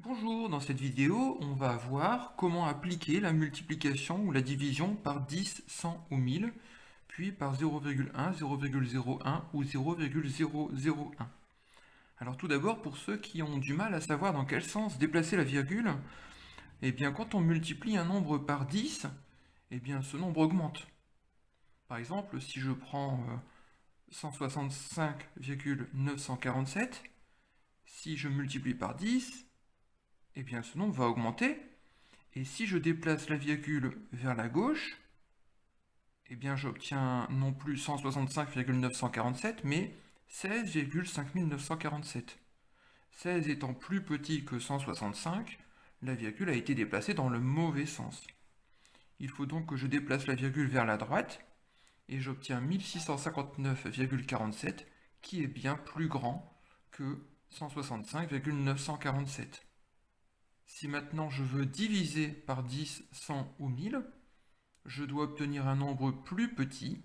Bonjour, dans cette vidéo, on va voir comment appliquer la multiplication ou la division par 10, 100 ou 1000, puis par 0,1, 0,01 ou 0,001. Alors tout d'abord, pour ceux qui ont du mal à savoir dans quel sens déplacer la virgule, eh bien quand on multiplie un nombre par 10, eh bien ce nombre augmente. Par exemple, si je prends 165,947, si je multiplie par 10, eh bien ce nombre va augmenter. Et si je déplace la virgule vers la gauche, eh bien j'obtiens non plus 165,947, mais 16,5947. 16 étant plus petit que 165, la virgule a été déplacée dans le mauvais sens. Il faut donc que je déplace la virgule vers la droite, et j'obtiens 1659,47, qui est bien plus grand que 165,947. Si maintenant je veux diviser par 10, 100 ou 1000, je dois obtenir un nombre plus petit.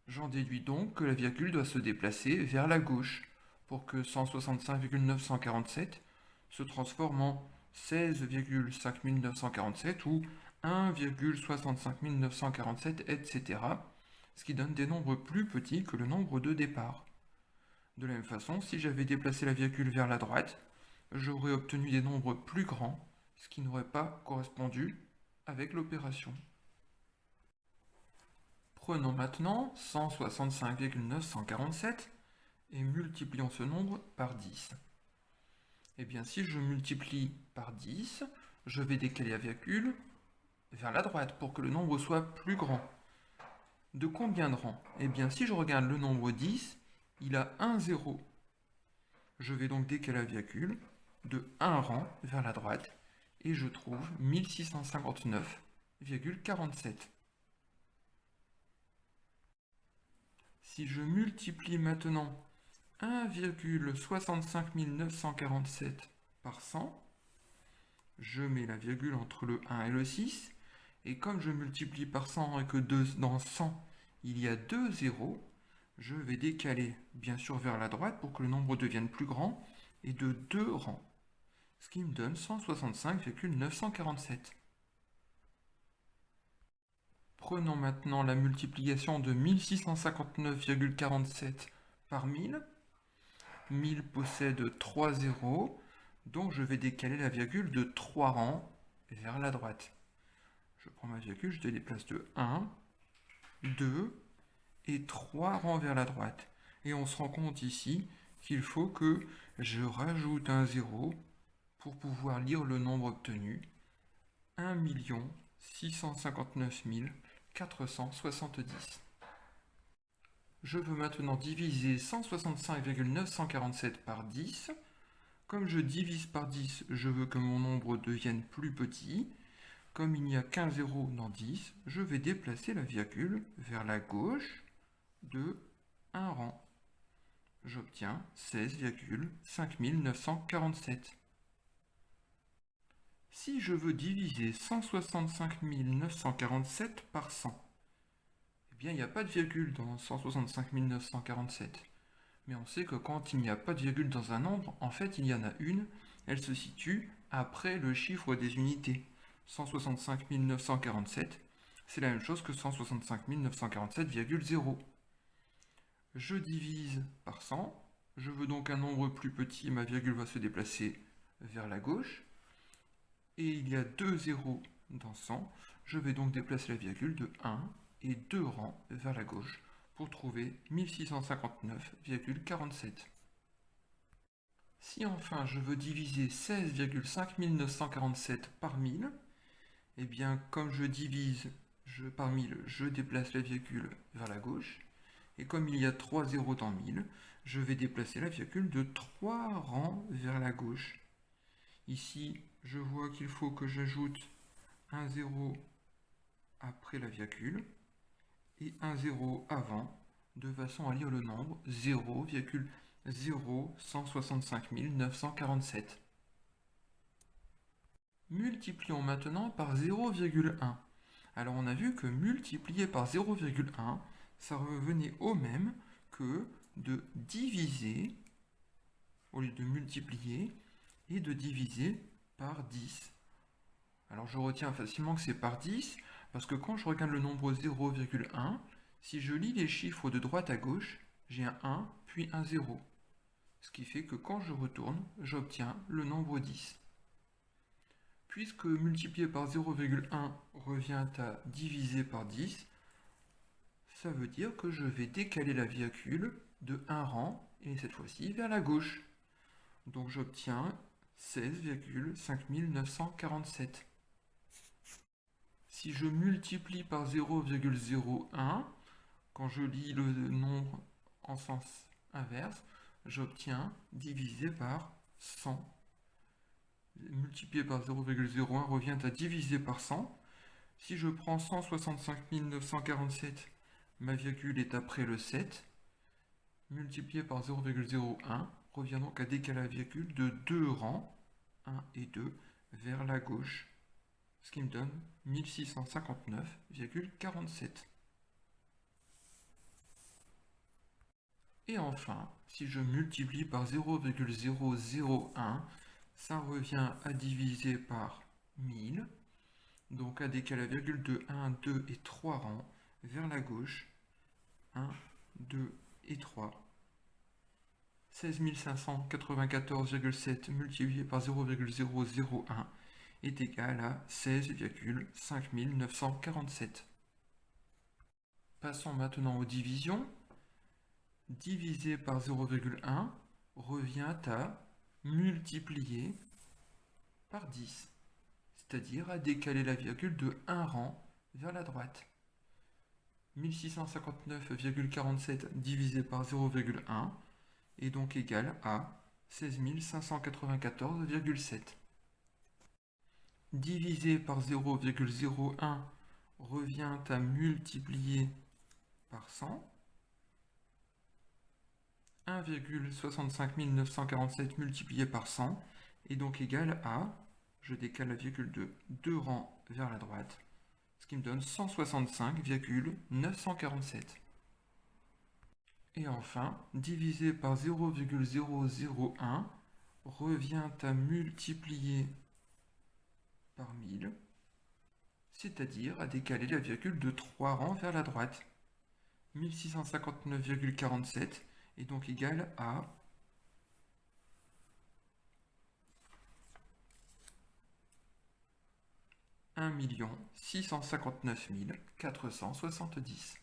J'en déduis donc que la virgule doit se déplacer vers la gauche pour que 165,947 se transforme en 16,5947 ou 1,65947, etc. Ce qui donne des nombres plus petits que le nombre de départ. De la même façon, si j'avais déplacé la virgule vers la droite, j'aurais obtenu des nombres plus grands, ce qui n'aurait pas correspondu avec l'opération. Prenons maintenant 165,947 et multiplions ce nombre par 10. Eh bien, si je multiplie par 10, je vais décaler la virgule vers la droite pour que le nombre soit plus grand. De combien de rangs? Eh bien, si je regarde le nombre 10, il a un 0. Je vais donc décaler la virgule de 1 rang vers la droite et je trouve 1659,47. Si je multiplie maintenant 1,65947 par 100, je mets la virgule entre le 1 et le 6, et comme je multiplie par 100 et que dans 100 il y a 2 zéros, je vais décaler bien sûr vers la droite pour que le nombre devienne plus grand, et de 2 rangs, ce qui me donne 165,947. Prenons maintenant la multiplication de 1659,47 par 1000. 1000 possède 3 zéros, donc je vais décaler la virgule de 3 rangs vers la droite. Je prends ma virgule, je déplace de 1, 2 et 3 rangs vers la droite. Et on se rend compte ici qu'il faut que je rajoute un 0 pour pouvoir lire le nombre obtenu, 1 659 470. Je veux maintenant diviser 165,947 par 10. Comme je divise par 10, je veux que mon nombre devienne plus petit. Comme il n'y a qu'un 0 dans 10, je vais déplacer la virgule vers la gauche de 1 rang. J'obtiens 16,5947. Si je veux diviser 165 947 par 100, eh bien il n'y a pas de virgule dans 165 947. Mais on sait que quand il n'y a pas de virgule dans un nombre, en fait il y en a une, elle se situe après le chiffre des unités. 165 947, c'est la même chose que 165 947,0. Je divise par 100, je veux donc un nombre plus petit, ma virgule va se déplacer vers la gauche, et il y a 2 zéros dans 100, je vais donc déplacer la virgule de 1 et 2 rangs vers la gauche pour trouver 1659,47. Si enfin je veux diviser 16,5947 par 1000, eh bien comme je divise par 1000, je déplace la virgule vers la gauche, et comme il y a 3 zéros dans 1000, je vais déplacer la virgule de 3 rangs vers la gauche. Ici, je vois qu'il faut que j'ajoute un 0 après la virgule et un 0 avant, de façon à lire le nombre 0,0165 947. Multiplions maintenant par 0,1. Alors on a vu que multiplier par 0,1, ça revenait au même que de diviser, au lieu de multiplier, et de diviser par 10. Alors je retiens facilement que c'est par 10, parce que quand je regarde le nombre 0,1, si je lis les chiffres de droite à gauche, j'ai un 1 puis un 0. Ce qui fait que quand je retourne, j'obtiens le nombre 10. Puisque multiplier par 0,1 revient à diviser par 10, ça veut dire que je vais décaler la virgule de un rang, et cette fois-ci vers la gauche. Donc j'obtiens 16,5947. Si je multiplie par 0,01, quand je lis le nombre en sens inverse, j'obtiens divisé par 100. Multiplié par 0,01 revient à diviser par 100. Si je prends 165 947, ma virgule est après le 7. Multiplié par 0,01 revient donc à décaler la virgule de 2 rangs, 1 et 2, vers la gauche, ce qui me donne 1659,47. Et enfin, si je multiplie par 0,001, ça revient à diviser par 1000, donc à décaler la virgule de 1, 2 et 3 rangs vers la gauche, 1, 2 et 3. 16 594,7 multiplié par 0,001 est égal à 16,5947. Passons maintenant aux divisions. Diviser par 0,1 revient à multiplier par 10, c'est-à-dire à décaler la virgule de 1 rang vers la droite. 1659,47 divisé par 0,1 est donc égal à 16 594,7. Diviser par 0,01 revient à multiplier par 100. 1,65 947 multiplié par 100 est donc égal à, je décale la virgule de 2 rangs vers la droite, ce qui me donne 165,947. Et enfin, diviser par 0,001 revient à multiplier par 1000, c'est-à-dire à décaler la virgule de 3 rangs vers la droite. 1659,47 est donc égal à 1 659 470.